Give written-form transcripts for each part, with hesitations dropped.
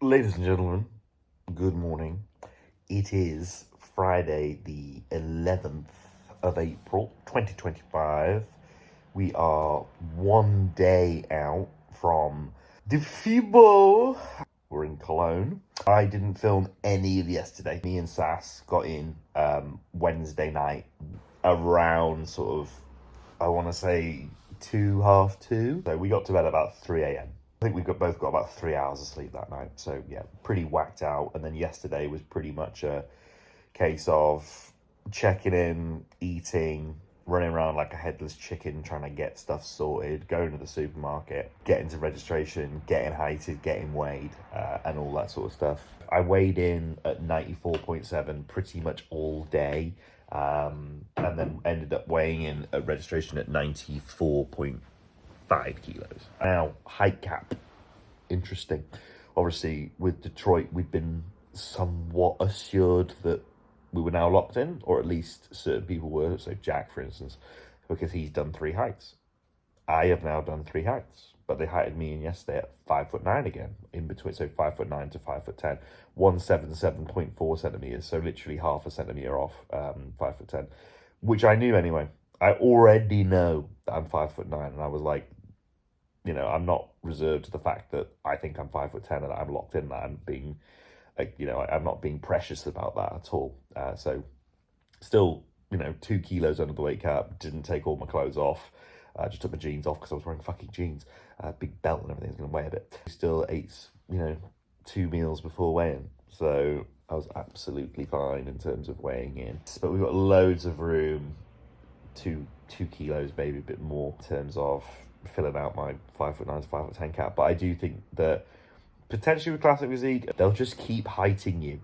Ladies and gentlemen, good morning. It is Friday, the 11th of April, 2025. We are one day out from the Fibo. We're in Cologne. I didn't film any of yesterday. Me and Sass got in Wednesday night around sort of, I want to say, 2:30. So we got to bed about 3 a.m. I think both got about 3 hours of sleep that night. So yeah, pretty whacked out. And then yesterday was pretty much a case of checking in, eating, running around like a headless chicken, trying to get stuff sorted, going to the supermarket, getting to registration, getting heighted, getting weighed, and all that sort of stuff. I weighed in at 94.7 pretty much all day. And then ended up weighing in at registration at 94.5 kilos. Now, height cap. Interesting. Obviously, with Detroit, we've been somewhat assured that we were now locked in, or at least certain people were. So Jack, for instance, because he's done 3 heights. I have now done 3 heights, but they heighted me in yesterday at 5'9" again, in between. So 5'9" to 5'10", 177.4 centimeters. So literally half a centimeter off 5'10", which I knew anyway. I already know that I'm 5'9", and I was like, I'm not reserved to the fact that I think I'm 5'10" and I'm locked in. That I'm being, I'm not being precious about that at all. So still, 2 kilos under the weight cap. Didn't take all my clothes off. I just took my jeans off because I was wearing fucking jeans. Big belt and everything's going to weigh a bit. Still ate, 2 meals before weighing. So I was absolutely fine in terms of weighing in. But we've got loads of room, 2 kilos, maybe a bit more, in terms of filling out my 5'9" to 5'10" cap. But I do think that potentially with Classic Physique, they'll just keep heighting you.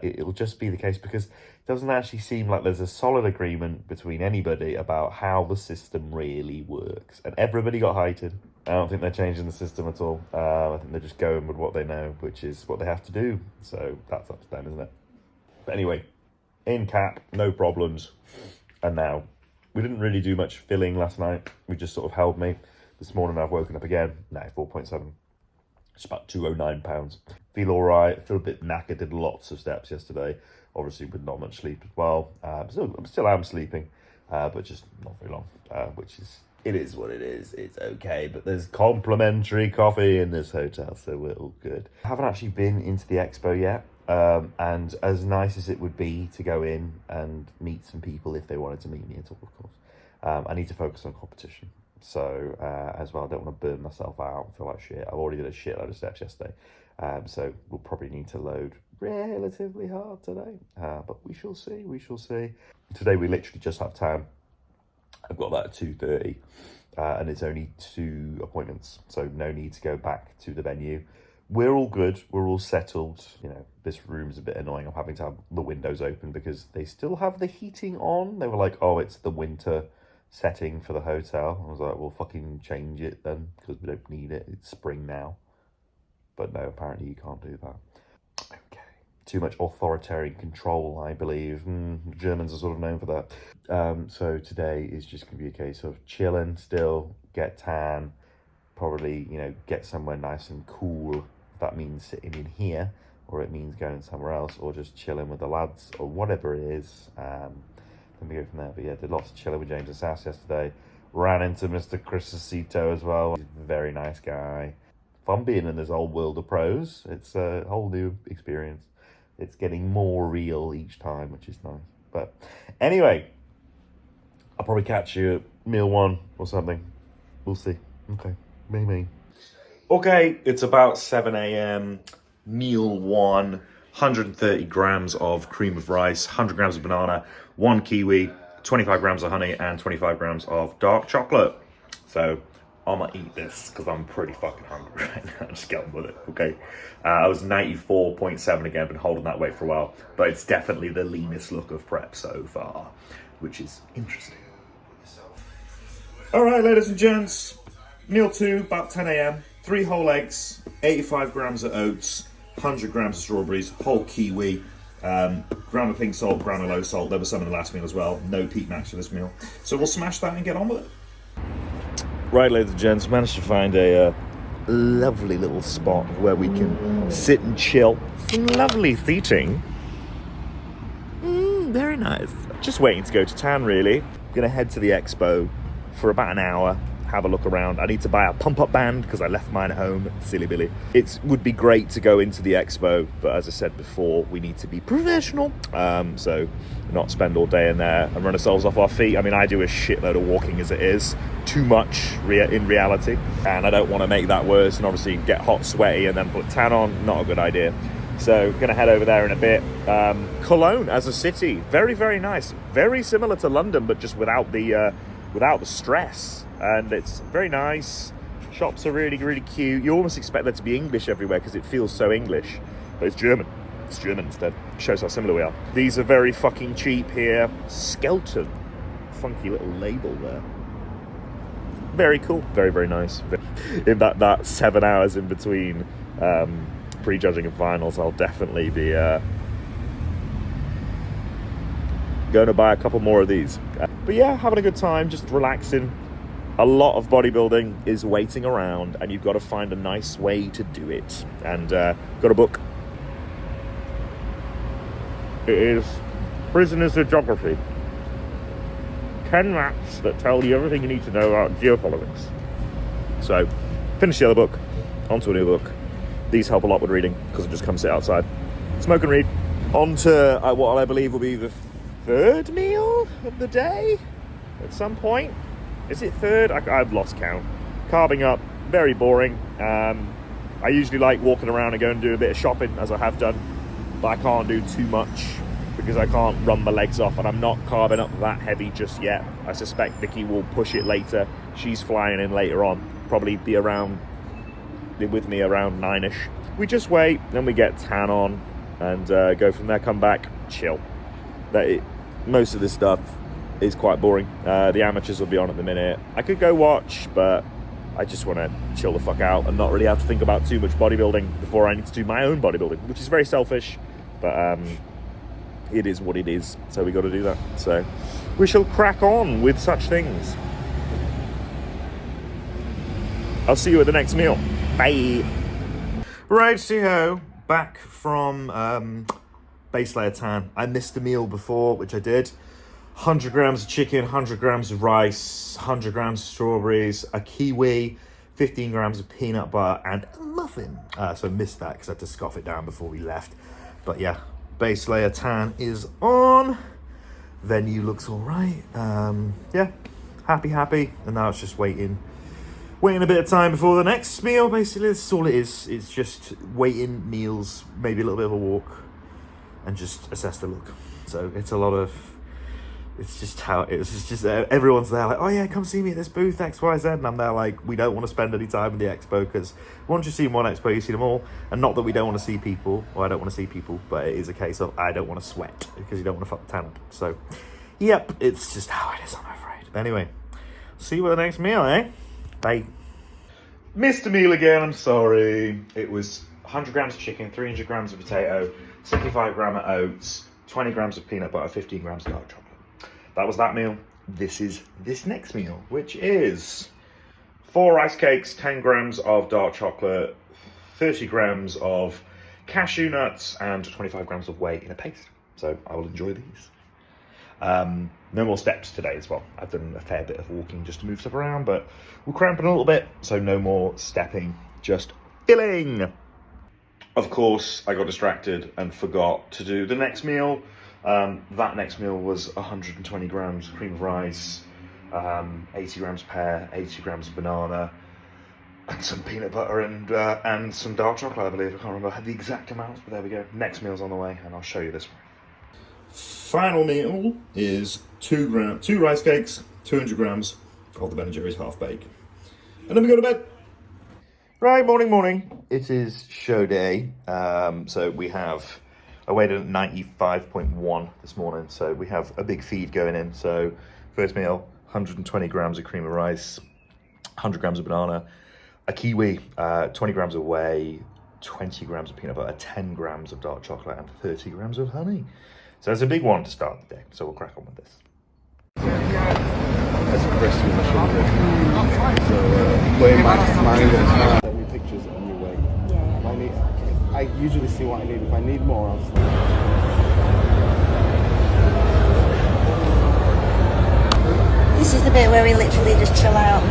It'll just be the case because it doesn't actually seem like there's a solid agreement between anybody about how the system really works. And everybody got heighted. I don't think they're changing the system at all. I think they're just going with what they know, which is what they have to do. So that's up to them, isn't it? But anyway, in cap, no problems. And now, we didn't really do much filling last night. We just sort of held me. This morning I've woken up again. 4.7. It's about 209 pounds. Feel all right. Feel a bit knackered. Did lots of steps yesterday. Obviously with not much sleep as well. Still am sleeping, but just not very long. It is what it is. It's okay. But there's complimentary coffee in this hotel, so we're all good. I haven't actually been into the expo yet. And as nice as it would be to go in and meet some people if they wanted to meet me at all, of course, I need to focus on competition. So as well, I don't want to burn myself out and feel like shit. I've already did a shitload of steps yesterday. So we'll probably need to load relatively hard today. But we shall see. Today we literally just have time. I've got that at 2:30. And it's only 2 appointments. So no need to go back to the venue. We're all good. We're all settled. This room's a bit annoying. I'm having to have the windows open because they still have the heating on. They were like, oh, it's the winter setting for the hotel. I was like, well, fucking change it then because we don't need it. It's spring now. But no, apparently you can't do that. Okay. Too much authoritarian control, I believe. Germans are sort of known for that. So today is just going to be a case of chilling still, get tan, probably, get somewhere nice and cool. That means sitting in here, or it means going somewhere else, or just chilling with the lads, or whatever it is. Then we go from there. But yeah, did lots of chilling with James and Sass yesterday. Ran into Mr. Crisacito as well. He's a very nice guy. Fun being in this old world of pros. It's a whole new experience. It's getting more real each time, which is nice. But anyway, I'll probably catch you at meal 1 or something. We'll see. Okay. Maybe. Okay, it's about 7 a.m. Meal 1. 130 grams of cream of rice, 100 grams of banana, 1 kiwi, 25 grams of honey, and 25 grams of dark chocolate. So I'm gonna eat this because I'm pretty fucking hungry right now. Just get on with it, okay? I was 94.7 again, been holding that weight for a while, but it's definitely the leanest look of prep so far, which is interesting. All right, ladies and gents, meal 2, about 10 a.m. 3 whole eggs, 85 grams of oats, 100 grams of strawberries, whole kiwi, gram of pink salt, gram of low salt. There was some in the last meal as well. No peak max for this meal. So we'll smash that and get on with it. Right, ladies and gents, managed to find a lovely little spot where we can sit and chill. Some lovely seating. Very nice. Just waiting to go to town, really. Gonna head to the expo for about an hour, have a look around. I need to buy a pump-up band because I left mine at home, silly Billy. It would be great to go into the expo, but as I said before, we need to be professional. So not spend all day in there and run ourselves off our feet. I mean, I do a shitload of walking as it is, too much in reality, and I don't want to make that worse and obviously get hot, sweaty, and then put tan on. Not a good idea. So gonna head over there in a bit. Cologne as a city, very, very nice. Very similar to London, but just without the stress. And it's very nice. Shops are really, really cute. You almost expect there to be English everywhere because it feels so English, but it's German. It's German instead. Shows how similar we are. These are very fucking cheap here. Skelton, funky little label there. Very cool. Very, very nice. In that 7 hours in between prejudging and finals, I'll definitely be going to buy a couple more of these. But yeah, having a good time, just relaxing. A lot of bodybuilding is waiting around, and you've got to find a nice way to do it. And got a book. It is Prisoners of Geography. 10 maps that tell you everything you need to know about geopolitics. So, finish the other book, onto a new book. These help a lot with reading, because I just come sit outside, smoke and read. On to what I believe will be the third meal of the day at some point. Is it third? I've lost count. Carving up, very boring. I usually like walking around and go and do a bit of shopping, as I have done, but I can't do too much because I can't run my legs off, and I'm not carving up that heavy just yet. I suspect Vicky will push it later. She's flying in later on, probably be with me around 9ish. We just wait, then we get tan on and go from there, come back, chill. Most of this stuff is quite boring. The amateurs will be on at the minute. I could go watch, but I just want to chill the fuck out and not really have to think about too much bodybuilding before I need to do my own bodybuilding, which is very selfish, but it is what it is, so we got to do that. So we shall crack on with such things. I'll see you at the next meal. Bye. Righty-ho, back from base layer tan. I missed a meal before, which I did. 100 grams of chicken, 100 grams of rice, 100 grams of strawberries, a kiwi, 15 grams of peanut butter, and a muffin. So I missed that because I had to scoff it down before we left. But yeah, base layer tan is on. Venue looks all right. Yeah, happy. And now it's just waiting a bit of time before the next meal, basically. This is all it is. It's just waiting, meals, maybe a little bit of a walk, and just assess the look. So it's a lot of... It's just how it is. It's just everyone's there like, oh yeah, come see me at this booth, XYZ. And I'm there like, we don't want to spend any time in the expo because once you've seen one expo, you've seen them all. And not that we don't want to see people, or I don't want to see people, but it is a case of I don't want to sweat because you don't want to fuck the tan up. So, yep, it's just how it is, I'm afraid. But anyway, see you at the next meal, eh? Bye. Missed a meal again, I'm sorry. It was 100 grams of chicken, 300 grams of potato, 75 gram of oats, 20 grams of peanut butter, 15 grams of dark chocolate. That was that meal. This is this next meal, which is 4 rice cakes, 10 grams of dark chocolate, 30 grams of cashew nuts, and 25 grams of whey in a paste. So I will enjoy these. No more steps today as well. I've done a fair bit of walking just to move stuff around, but we're cramping a little bit, so no more stepping, just filling. Of course, I got distracted and forgot to do the next meal. That next meal was 120 grams of cream of rice, 80 grams pear, 80 grams of banana, and some peanut butter and some dark chocolate, I believe. I can't remember the exact amounts, but there we go. Next meal's on the way, and I'll show you this one. Final meal is 2 rice cakes, 200 grams of the Ben & Jerry's half bake. And then we go to bed. Right, morning. It is show day. So we have... I weighed in at 95.1 this morning, so we have a big feed going in. So first meal, 120 grams of cream of rice, 100 grams of banana, a kiwi, 20 grams of whey, 20 grams of peanut butter, 10 grams of dark chocolate, and 30 grams of honey. So it's a big one to start the day, so we'll crack on with this. That's a crispy mushroom. So way my mind. We picked pictures on your way. Yeah. I usually see what I need. If I need more, I'll start. This is the bit where we literally just chill out.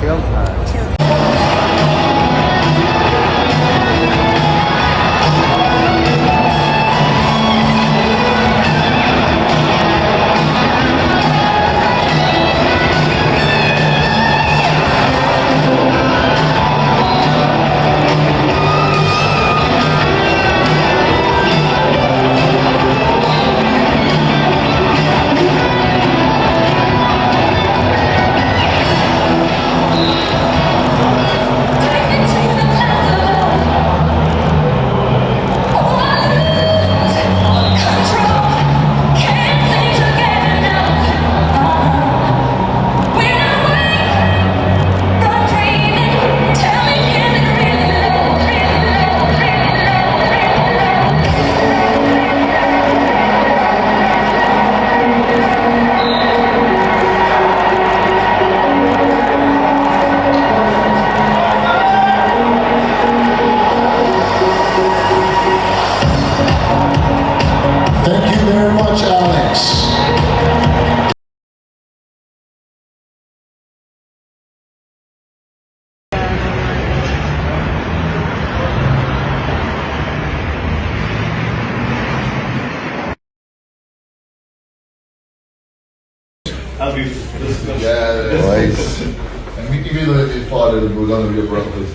Chill time. Chill. Thank you very much, Alex. Yeah, boys. And we give you the father that we're going to be a breakfast.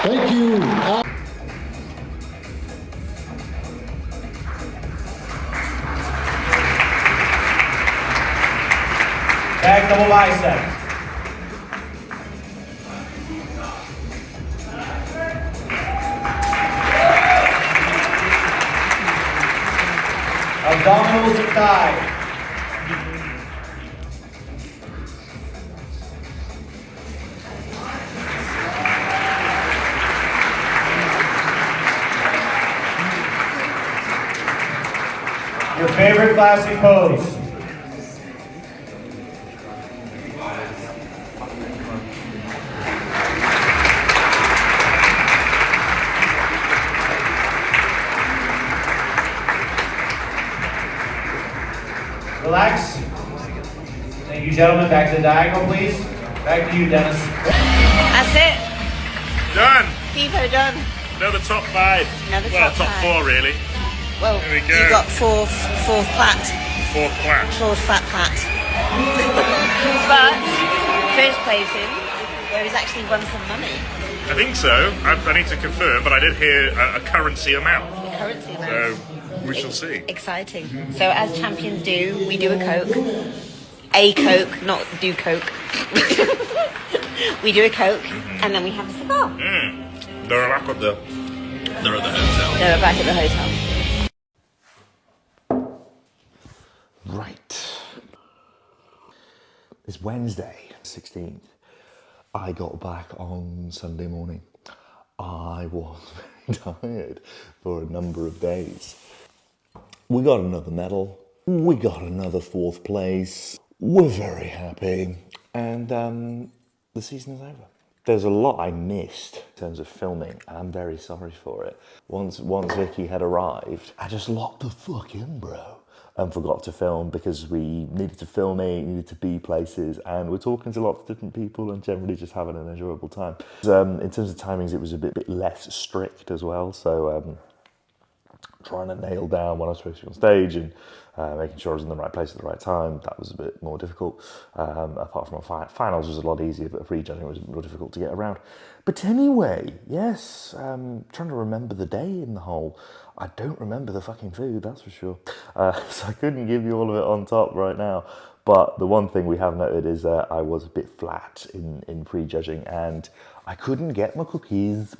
Thank you. Back double bicep. Abdominals and thigh. Your favorite classic pose. Relax. Thank you, gentlemen. Back to the diagonal, please. Back to you, Dennis. That's it. Done. Fibo done. Another top 5. Another well, top top five. 4 really. Well, There we go. you got fourth plat. 4th flat. Fourth fat plat. But first placing, where he's actually won some money. I think so. I need to confirm, but I did hear a currency amount. The currency amount. So we shall see. Exciting. So as champions do, we do a Coke. A Coke, not do Coke. We do a Coke, and then we have a cigar. They're back at the hotel. They're back at the hotel. Right. It's Wednesday, 16th. I got back on Sunday morning. I was very tired for a number of days. We got another medal. We got another 4th place. We're very happy. And the season is over. There's a lot I missed in terms of filming, and I'm very sorry for it. Once Vicky had arrived, I just locked the fuck in, bro. and forgot to film because we needed to film it, needed to be places, and we're talking to lots of different people and generally just having an enjoyable time. In terms of timings, it was a bit less strict as well, so trying to nail down when I was supposed to be on stage and making sure I was in the right place at the right time, that was a bit more difficult. Apart from finals was a lot easier, but pre-judging was more difficult to get around. But anyway, yes, trying to remember the day in the whole. I don't remember the fucking food, that's for sure. So I couldn't give you all of it on top right now. But the one thing we have noted is that I was a bit flat in pre-judging and I couldn't get my cookies.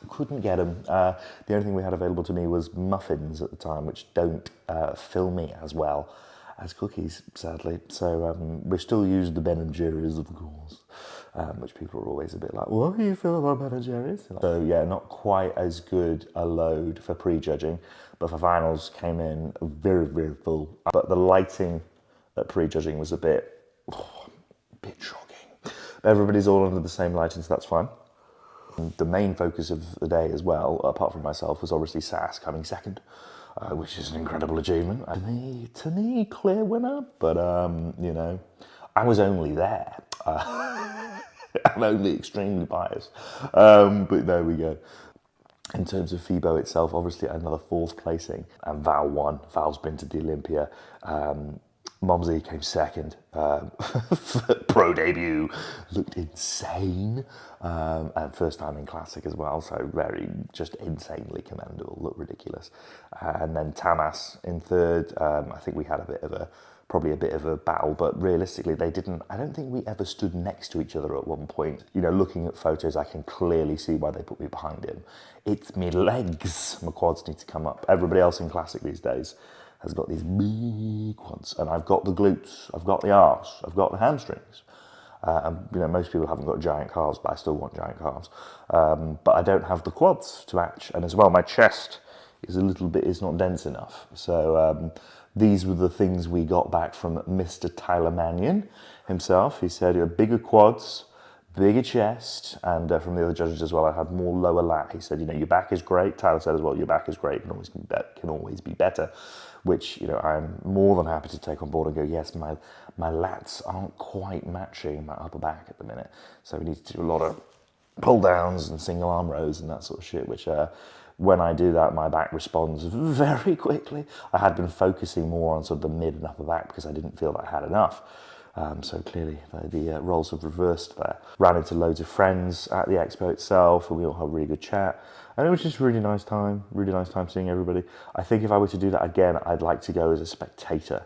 Couldn't get them. The only thing we had available to me was muffins at the time, which don't fill me as well as cookies, sadly. So we still use the Ben and Jerry's, of course, which people are always a bit like, what do you feel about Ben and Jerry's? So yeah, not quite as good a load for pre-judging, but for finals came in very, very full. But the lighting at pre-judging was a bit shocking. But everybody's all under the same lighting, so that's fine. The main focus of the day as well, apart from myself, was obviously Sass coming second, which is an incredible achievement. To me, clear winner, but you know, I was only there. I'm only extremely biased, but there we go. In terms of Fibo itself, obviously another 4th placing, and Val won. Val's been to the Olympia. Momsey came second. Pro debut, looked insane, and first time in classic as well, so very, just insanely commendable, looked ridiculous. And then Tamas in 3rd. I think we had probably a bit of a battle, but realistically I don't think we ever stood next to each other at one point. You know, looking at photos, I can clearly see why they put me behind him. It's me legs, my quads need to come up. Everybody else in classic these days has got these big quads, and I've got the glutes, I've got the arse, I've got the hamstrings. And you know, most people haven't got giant calves, but I still want giant calves. But I don't have the quads to match, and as well, my chest is not dense enough. So these were the things we got back from Mr. Tyler Mannion himself. He said, "You're bigger quads, bigger chest," and from the other judges as well, I had more lower lat. He said, you know, your back is great. Tyler said as well, your back is great, can always be better, which, you know, I'm more than happy to take on board and go, yes, my lats aren't quite matching my upper back at the minute. So we need to do a lot of pull downs and single arm rows and that sort of shit, which when I do that, my back responds very quickly. I had been focusing more on sort of the mid and upper back because I didn't feel that I had enough. So clearly the roles have reversed there. Ran into loads of friends at the expo itself, and we all had a really good chat. And it was just a really nice time seeing everybody. I think if I were to do that again, I'd like to go as a spectator,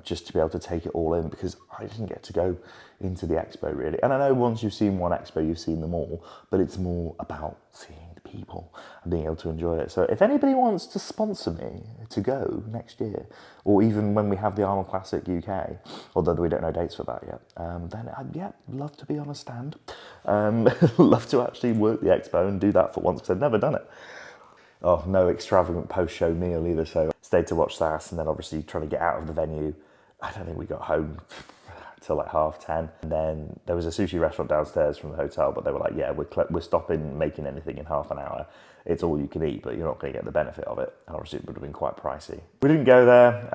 just to be able to take it all in, because I didn't get to go into the expo really. And I know once you've seen one expo, you've seen them all, but it's more about seeing the people and being able to enjoy it. So if anybody wants to sponsor me to go next year, or even when we have the Arnold Classic UK, although we don't know dates for that yet, then I'd love to be on a stand. Love to actually work the expo and do that for once, because I've never done it. Oh, no extravagant post-show meal either, so stayed to watch Sass, and then obviously trying to get out of the venue. I don't think we got home till like 10:30. And then there was a sushi restaurant downstairs from the hotel, but they were like, yeah, we're stopping making anything in half an hour. It's all you can eat, but you're not going to get the benefit of it. And obviously it would have been quite pricey. We didn't go there,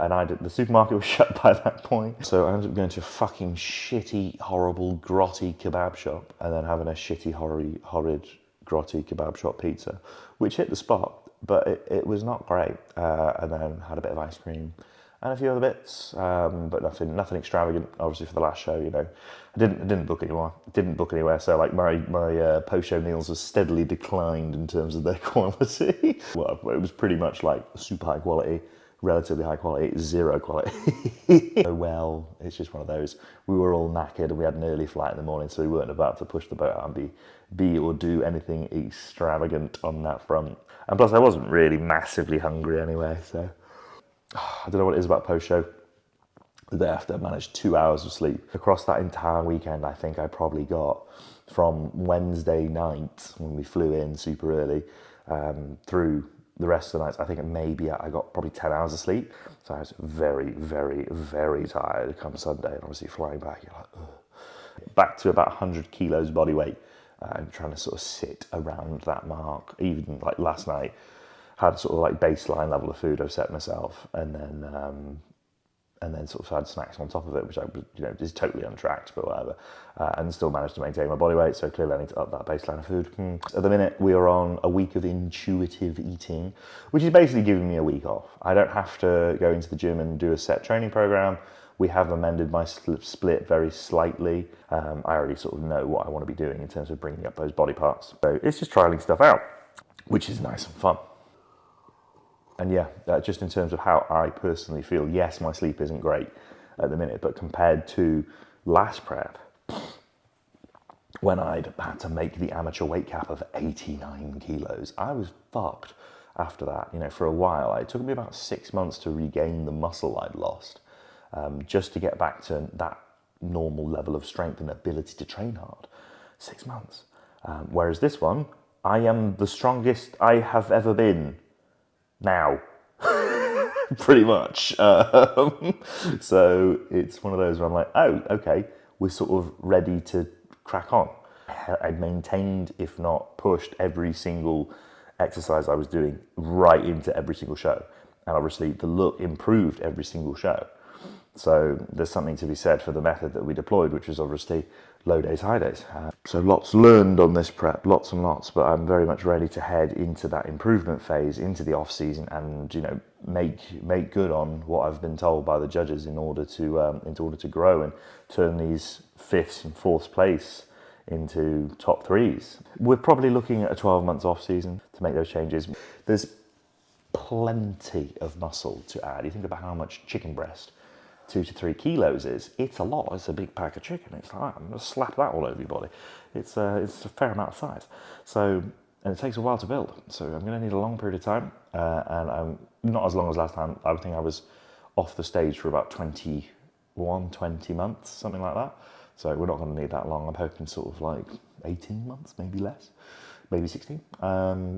and the supermarket was shut by that point. So I ended up going to a fucking shitty, horrible, grotty kebab shop, and then having a shitty, horrid, grotty kebab shop pizza, which hit the spot, but it was not great. And then had a bit of ice cream and a few other bits, but nothing extravagant. Obviously for the last show, you know, I didn't book anywhere. So like my post-show meals have steadily declined in terms of their quality. Well, it was pretty much like super high quality, relatively high quality, zero quality. Well, it's just one of those. We were all knackered and we had an early flight in the morning, so we weren't about to push the boat out and be or do anything extravagant on that front. And plus I wasn't really massively hungry anyway, so I don't know what it is about post-show. The day after, I managed 2 hours of sleep. Across that entire weekend, I think I probably got, from Wednesday night, when we flew in super early, through the rest of the nights, I think maybe I got probably 10 hours of sleep. So I was very, very, very tired come Sunday, and obviously flying back, you're like, ugh. Back to about 100 kilos body weight. I'm trying to sort of sit around that mark. Even like last night, had sort of like baseline level of food I've set myself, and then sort of had snacks on top of it, which I, is totally untracked, but whatever, and still managed to maintain my body weight. So clearly I need to up that baseline of food. At the minute, we are on a week of intuitive eating, which is basically giving me a week off. I don't have to go into the gym and do a set training program. We have amended my split very slightly. I already sort of know what I want to be doing in terms of bringing up those body parts. So it's just trialing stuff out, which is nice and fun. And yeah, just in terms of how I personally feel, yes, my sleep isn't great at the minute, but compared to last prep, when I'd had to make the amateur weight cap of 89 kilos, I was fucked after that. For a while, it took me about 6 months to regain the muscle I'd lost, just to get back to that normal level of strength and ability to train hard. 6 months. Whereas this one, I am the strongest I have ever been. Now, pretty much. So it's one of those where I'm like, oh, okay, we're sort of ready to crack on. I'd maintained, if not pushed, every single exercise I was doing right into every single show. And obviously the look improved every single show. So there's something to be said for the method that we deployed, which was obviously low days, high days. So lots learned on this prep, lots and lots, but I'm very much ready to head into that improvement phase, into the off season, and make good on what I've been told by the judges in order to grow and turn these 5th and 4th place into top 3s. We're probably looking at a 12 months off season to make those changes. There's plenty of muscle to add. You think about how much chicken breast 2 to 3 kilos is. It's a lot. It's a big pack of chicken. It's like, I'm going to slap that all over your body. It's a fair amount of size. So, and it takes a while to build. So I'm going to need a long period of time. And I'm not as long as last time. I think I was off the stage for about 20 months, something like that. So we're not going to need that long. I'm hoping sort of like 18 months, maybe less, maybe 16.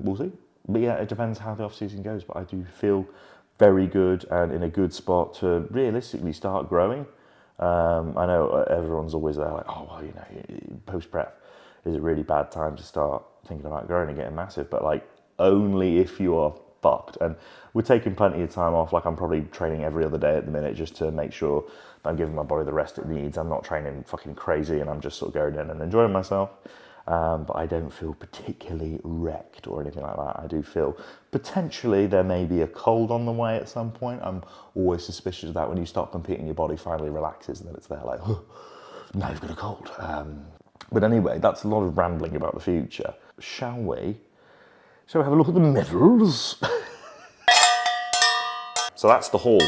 We'll see. But yeah, it depends how the off season goes. But I do feel very good and in a good spot to realistically start growing. I know everyone's always there like, oh, well, post-prep is a really bad time to start thinking about growing and getting massive, but like only if you are fucked. And we're taking plenty of time off. Like I'm probably training every other day at the minute just to make sure that I'm giving my body the rest it needs. I'm not training fucking crazy and I'm just sort of going in and enjoying myself. But I don't feel particularly wrecked or anything like that. I do feel potentially there may be a cold on the way at some point. I'm always suspicious of that. When you start competing, your body finally relaxes and then it's there like, oh, now you've got a cold. But anyway, that's a lot of rambling about the future. Shall we have a look at the medals? So that's the haul.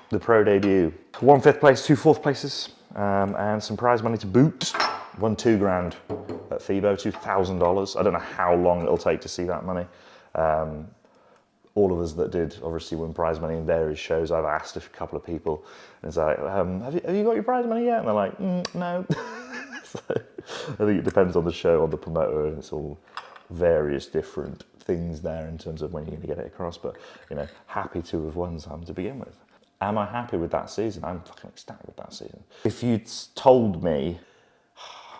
The pro debut. 1 5th place, 2 4th places, and some prize money to boot. Won $2 grand at Fibo, $2,000. I don't know how long it'll take to see that money. All of us that did obviously win prize money in various shows. I've asked a couple of people, and it's like, have you got your prize money yet? And they're like, no. So I think it depends on the show, on the promoter, and it's all various different things there in terms of when you're going to get it across. But happy to have won some to begin with. Am I happy with that season? I'm fucking ecstatic with that season. If you'd told me,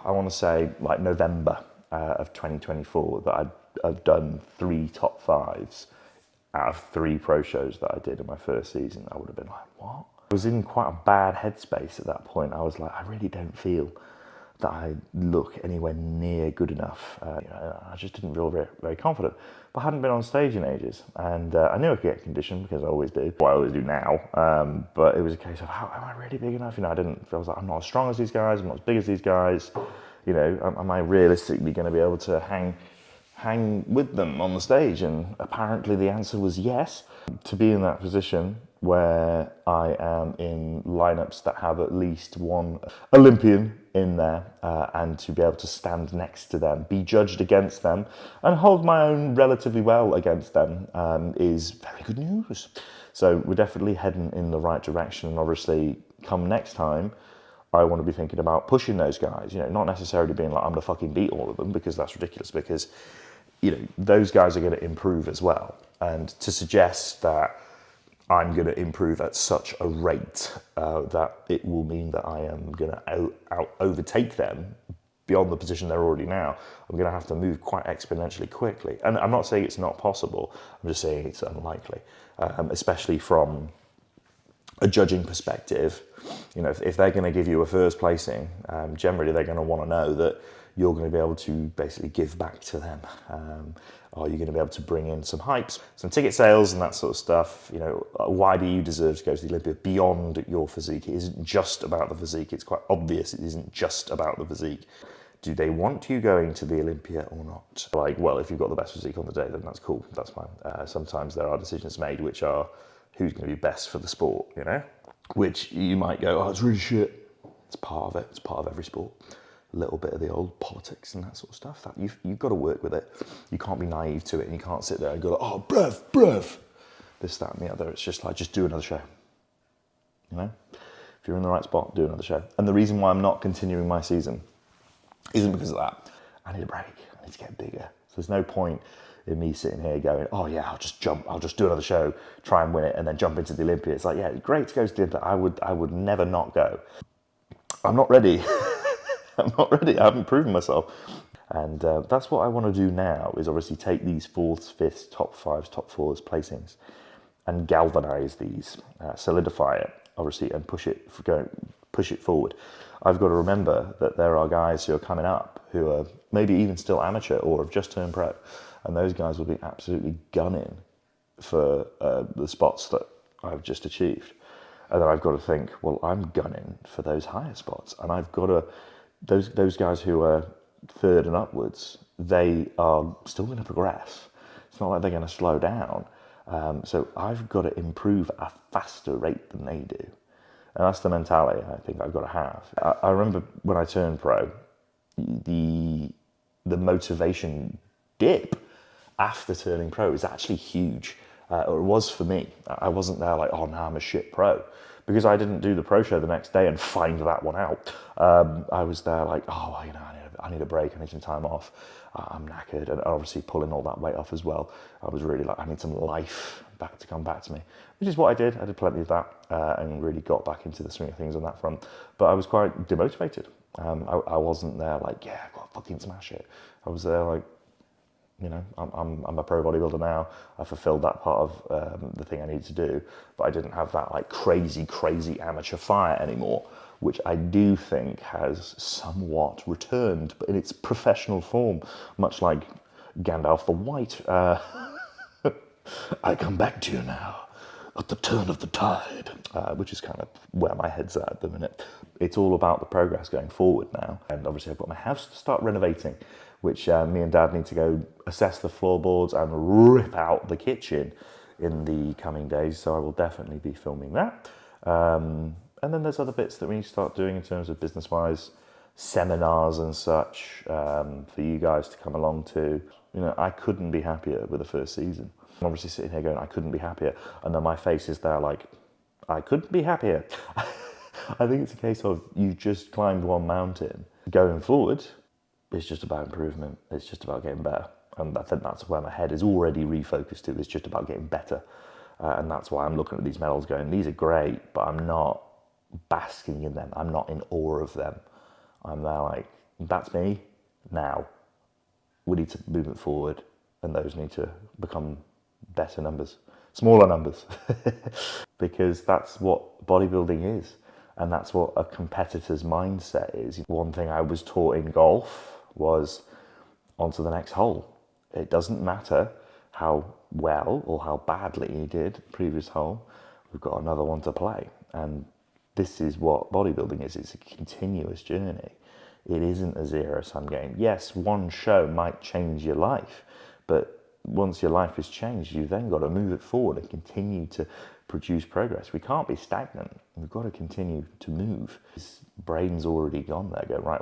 I want to say like November of 2024, that I've done 3 top 5s out of 3 pro shows that I did in my first season, I would have been like, what? I was in quite a bad headspace at that point. I was like, I really don't feel that I look anywhere near good enough. I just didn't feel very, very confident. But I hadn't been on stage in ages, and I knew I could get conditioned because I always do. Well, I always do now. But it was a case of, how am I really big enough? I was like, I'm not as strong as these guys. I'm not as big as these guys. Am I realistically going to be able to hang with them on the stage? And apparently the answer was yes. To be in that position where I am in lineups that have at least one Olympian in there, and to be able to stand next to them, be judged against them, and hold my own relatively well against them is very good news. So we're definitely heading in the right direction, and obviously come next time, I want to be thinking about pushing those guys, not necessarily being like, I'm going to fucking beat all of them, because that's ridiculous, because, those guys are going to improve as well. And to suggest that I'm going to improve at such a rate that it will mean that I am going to overtake them beyond the position they're already now, I'm going to have to move quite exponentially quickly. And I'm not saying it's not possible, I'm just saying it's unlikely, especially from a judging perspective. You know, if they're going to give you a first placing, generally they're going to want to know that you're going to be able to basically give back to them. Are you going to be able to bring in some hypes, some ticket sales and that sort of stuff? You know, why do you deserve to go to the Olympia beyond your physique? It isn't just about the physique. It's quite obvious it isn't just about the physique. Do they want you going to the Olympia or not? Like, well, if you've got the best physique on the day, then that's cool, that's fine. Sometimes there are decisions made which are who's going to be best for the sport, you know? Which you might go, oh, it's really shit. It's part of it, it's part of every sport. A little bit of the old politics and that sort of stuff. That you've got to work with it. You can't be naive to it, and you can't sit there and go, oh, bruv, this, that, and the other. It's just like, just do another show. You know, if you're in the right spot, do another show. And the reason why I'm not continuing my season isn't because of that. I need a break. I need to get bigger. So there's no point in me sitting here going, oh yeah, I'll just do another show, try and win it, and then jump into the Olympia. It's like, yeah, great to go to the Olympia. I would never not go. I'm not ready. I'm not ready. I haven't proven myself. And that's what I want to do now, is obviously take these 4th, 5th, top 5s, top 4s placings and galvanize these, solidify it, obviously, and push it forward. I've got to remember that there are guys who are coming up who are maybe even still amateur or have just turned pro, and those guys will be absolutely gunning for the spots that I've just achieved. And then I've got to think, well, I'm gunning for those higher spots, and I've got to. Those guys who are 3rd and upwards, they are still going to progress. It's not like they're going to slow down. So I've got to improve at a faster rate than they do. And that's the mentality I think I've got to have. I remember when I turned pro, the motivation dip after turning pro is actually huge. Or it was for me. I wasn't there like, oh, now I'm a shit pro. Because I didn't do the pro show the next day and find that one out. I was there like, oh, you know, I need a break, I need some time off. I'm knackered, and obviously pulling all that weight off as well. I was really like, I need some life back to come back to me, which is what I did. I did plenty of that and really got back into the swing of things on that front. But I was quite demotivated. I wasn't there like, yeah, I've got to fucking smash it. I was there like, you know, I'm a pro bodybuilder now. I fulfilled that part of the thing I needed to do, but I didn't have that like crazy amateur fire anymore, which I do think has somewhat returned, but in its professional form, much like Gandalf the White. I come back to you now at the turn of the tide, which is kind of where my head's at the minute. It's all about the progress going forward now, and obviously I've got my house to start renovating, which me and Dad need to go assess the floorboards and rip out the kitchen in the coming days, so I will definitely be filming that. And then there's other bits that we need to start doing in terms of business-wise, seminars and such, for you guys to come along to. You know, I couldn't be happier with the first season. I'm obviously sitting here going, I couldn't be happier, and then my face is there like, I couldn't be happier. I think it's a case of you just climbed one mountain. Going forward, it's just about improvement. It's just about getting better. And I think that's where my head is already refocused to. It's just about getting better. And that's why I'm looking at these medals going, these are great, but I'm not basking in them. I'm not in awe of them. I'm there like, that's me now. We need to move it forward, and those need to become better numbers, smaller numbers, because that's what bodybuilding is. And that's what a competitor's mindset is. One thing I was taught in golf was on to the next hole. It doesn't matter how well or how badly you did the previous hole, we've got another one to play. And this is what bodybuilding is. It's a continuous journey. It isn't a zero-sum game. Yes, one show might change your life, but once your life has changed, you've then got to move it forward and continue to produce progress. We can't be stagnant. We've got to continue to move. His brain's already gone there. Go, right,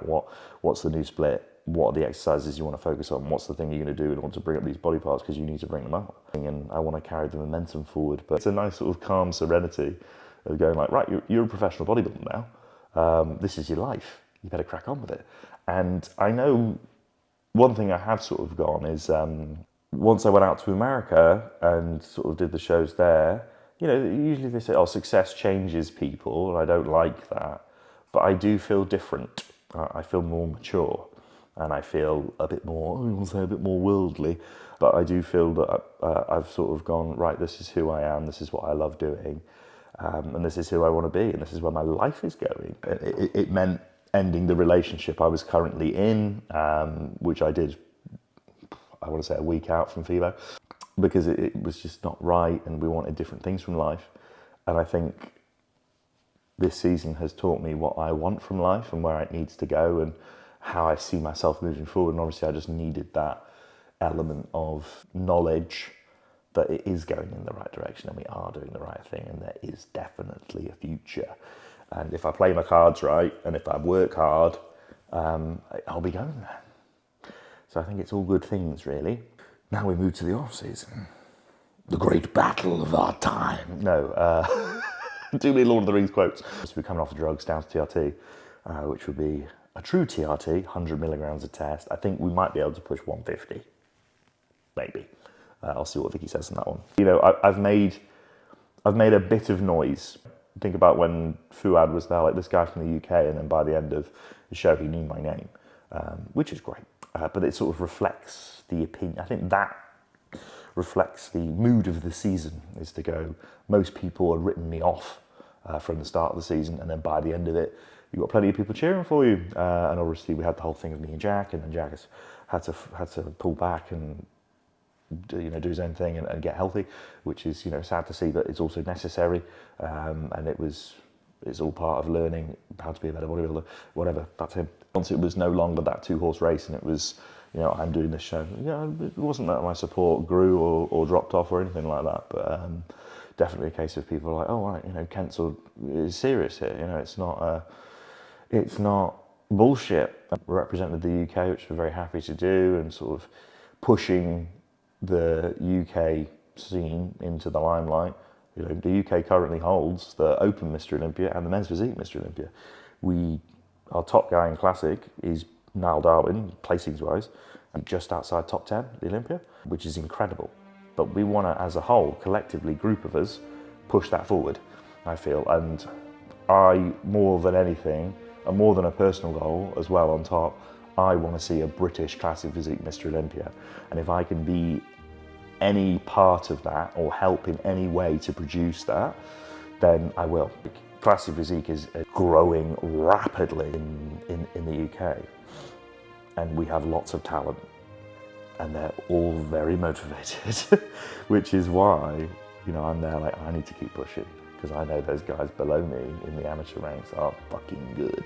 what's the new split? What are the exercises you want to focus on? What's the thing you're going to do in order to bring up these body parts, because you need to bring them up? And I want to carry the momentum forward. But it's a nice sort of calm serenity of going like, right, you're a professional bodybuilder now. This is your life. You better crack on with it. And I know one thing I have sort of gone is, once I went out to America and sort of did the shows there, you know, usually they say, oh, success changes people, and I don't like that. But I do feel different. I feel more mature. and I feel a bit more, I will say a bit more worldly, but I do feel that I've sort of gone, right, this is who I am, this is what I love doing, and this is who I want to be, and this is where my life is going. It meant ending the relationship I was currently in, which I did, I want to say a week out from Fibo, because it was just not right, and we wanted different things from life. And I think this season has taught me what I want from life and where it needs to go and how I see myself moving forward. And obviously I just needed that element of knowledge that it is going in the right direction and we are doing the right thing, and there is definitely a future. And if I play my cards right and if I work hard, I'll be going there. So I think it's all good things, really. Now we move to the off-season. The great battle of our time. No, too many Lord of the Rings quotes. So we're coming off the drugs down to TRT, which would be a true TRT, 100 milligrams a test. I think we might be able to push 150, maybe. I'll see what Vicky says on that one. You know, I've made a bit of noise. Think about when Fuad was there, like this guy from the UK, and then by the end of the show, he knew my name, which is great. But it sort of reflects the opinion. I think that reflects the mood of the season, is to go, most people have written me off from the start of the season, and then by the end of it, you've got plenty of people cheering for you. And obviously we had the whole thing of me and Jack, and then Jack has had to pull back and do his own thing and get healthy, which is sad to see, but it's also necessary. And it's all part of learning how to be a better bodybuilder, whatever, that's him. Once it was no longer that 2-horse race and it was, I'm doing this show, it wasn't that my support grew or dropped off or anything like that, but definitely a case of people like, oh, right, Kent's is serious here, it's not bullshit. I represented the UK, which we're very happy to do, and sort of pushing the UK scene into the limelight. The UK currently holds the Open Mr. Olympia and the Men's Physique Mr. Olympia. Our top guy in Classic is Niall Darwin, placings-wise, and just outside top 10, the Olympia, which is incredible. But we want to, as a whole, collectively, group of us, push that forward, I feel. And I, more than anything, and more than a personal goal as well on top, I want to see a British Classic Physique Mr. Olympia. And if I can be any part of that or help in any way to produce that, then I will. Classic Physique is growing rapidly in the UK, and we have lots of talent, and they're all very motivated, which is why, I'm there like, I need to keep pushing, because I know those guys below me in the amateur ranks are fucking good,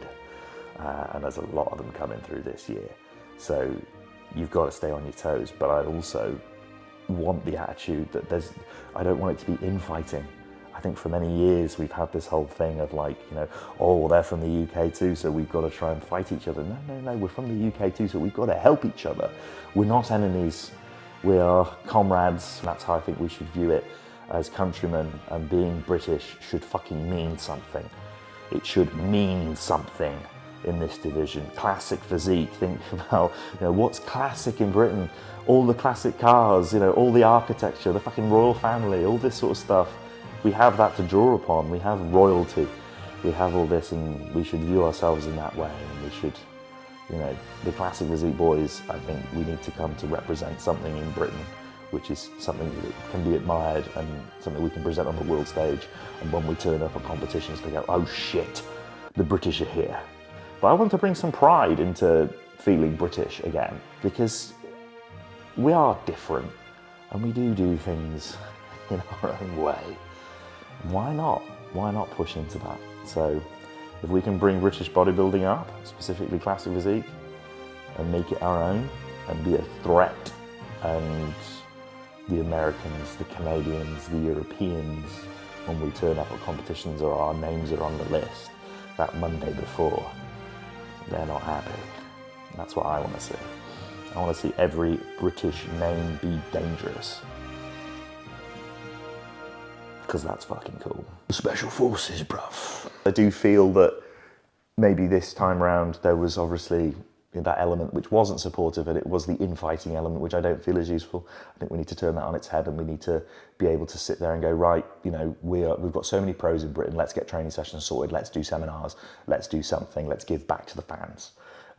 and there's a lot of them coming through this year. So you've got to stay on your toes, but I also want the attitude that I don't want it to be infighting. I think for many years we've had this whole thing of like, oh, they're from the UK too, so we've got to try and fight each other. No, we're from the UK too, so we've got to help each other. We're not enemies, we are comrades. That's how I think we should view it as countrymen, and being British should fucking mean something. It should mean something in this division. Classic Physique, think about, what's classic in Britain? All the classic cars, all the architecture, the fucking royal family, all this sort of stuff. We have that to draw upon. We have royalty. We have all this, and we should view ourselves in that way. And we should, the Classic Physique boys, I think we need to come to represent something in Britain, which is something that can be admired and something we can present on the world stage. And when we turn up at competitions, they go, oh shit, the British are here. But I want to bring some pride into feeling British again, because we are different and we do things in our own way. Why not? Why not push into that? So if we can bring British bodybuilding up, specifically Classic Physique, and make it our own and be a threat, and the Americans, the Canadians, the Europeans, when we turn up at competitions or our names are on the list that Monday before, they're not happy. That's what I want to see. I want to see every British name be dangerous. Because that's fucking cool. Special Forces, bruv. I do feel that maybe this time round there was obviously that element which wasn't supportive, and it was the infighting element, which I don't feel is useful. I think we need to turn that on its head, and we need to be able to sit there and go, right, we've got so many pros in Britain, let's get training sessions sorted, let's do seminars, let's do something, let's give back to the fans.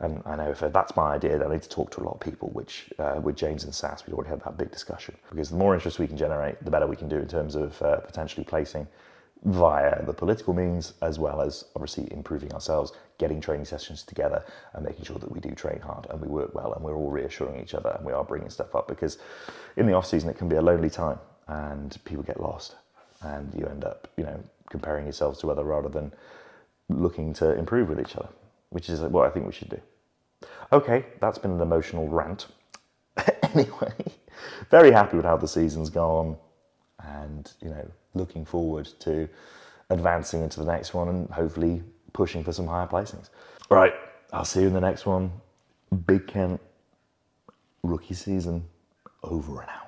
And I know if that's my idea, then I need to talk to a lot of people, which with James and Sass, we'd already had that big discussion. Because the more interest we can generate, the better we can do in terms of potentially placing via the political means, as well as obviously improving ourselves, getting training sessions together and making sure that we do train hard and we work well and we're all reassuring each other and we are bringing stuff up, because in the off season it can be a lonely time and people get lost and you end up, comparing yourselves to other rather than looking to improve with each other, which is what I think we should do. Okay, that's been an emotional rant. Anyway, very happy with how the season's gone and, looking forward to advancing into the next one and hopefully pushing for some higher placings. All right, I'll see you in the next one. Big Kent, rookie season, over and out.